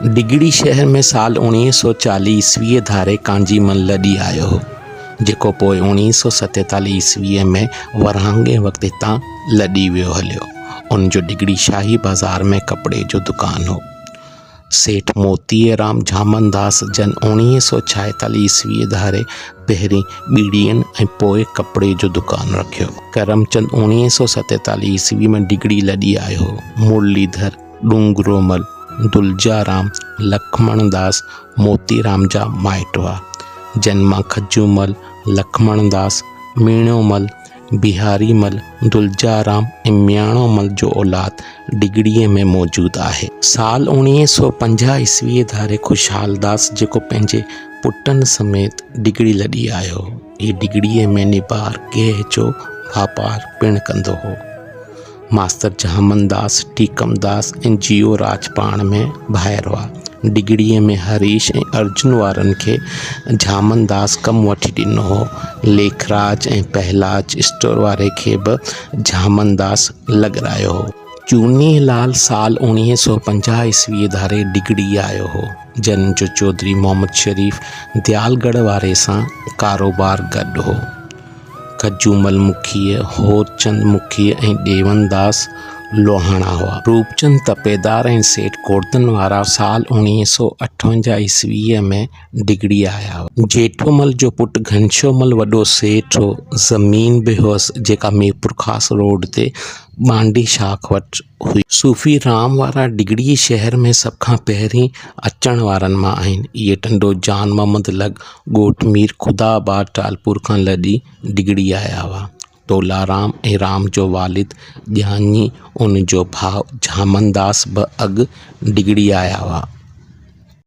डिगड़ी शहर में साल 1940 ईस्वी धारे कांजीमल लॾी आयो हो, जेको पोइ 1947 ईस्वीअ में वरहांगे वक़्त हितां लॾी वियो हलियो। उन जो डिगड़ी शाही बाज़ार में कपिड़े जो दुकान हो। सेठ मोतीराम झामनदास जन 1946 ईस्वी धारे पहिरीं बीड़ियन ऐं पोइ कपिड़े जो दुकान रखियो। करमचंद 1947 ईस्वी में डिगड़ी लॾी आयो हो। मुरलीधर डूंगरोमल दुलजाराम लक्ष्मणदास मोतीराम जा माइट हुआ। जन्मा खजूमल लक्ष्मणदास मीणोमल बिहारीमल दुलजाराम ऐं म्याणोमल जो औलाद डिगड़ीअ में मौजूद आहे। साल 1950 ईस्वी धारे खुशहालदास जेको पंहिंजे पुटनि समेत डिगड़ी लॾी आयो। ही डिगड़ीअ में निबार गेह जो वापार पिण कंदो हो। मास्तर झामनदास टीकमदास ऐं जियो राजपाण में भाइर हुआ। डिगड़ीअ में हरीश ऐं अर्जुन वारनि खे झामनदास कमु वठी ॾिनो हो। लेखराज ऐं पहलाज स्टोर वारे खे बि झामनदास लॻारायो हो। चूनीलाल साल 1950 ईस्वी धारे डिगड़ी आयो हो। जन जो चौधरी मोहम्मद शरीफ दयालगढ़ वारे सां कारोबार गॾु हो। खजूमल मुखीअ होरचंद मुखीअ ऐं देवनदास लोहाणा हुआ। रूपचंद तपेदार ऐं सेठ कोर्दन वारा साल 1958 ईस्वीअ में डिगड़ी आया हुआ। जेठोमल जो पुटु घनश्योमल वॾो सेठ हो। ज़मीन बि हुअसि जेका मीरपुर ख़ासि रोड ते बांडी शाख वटि हुई। सूफ़ी राम वारा डिगड़ी शहर में सभ खां पहिरीं अचण वारनि मां आहिनि। इहे टंडो जान मोहम्मद लॻ ॻोठ मीर ख़ुदाबाद टालपुर खां लॾी डिगड़ी आया हुआ। तोलाराम ऐं राम जो वालिद ॼाञी उन जो भाउ झामनदास बि अॻु डिगड़ी आया हुआ।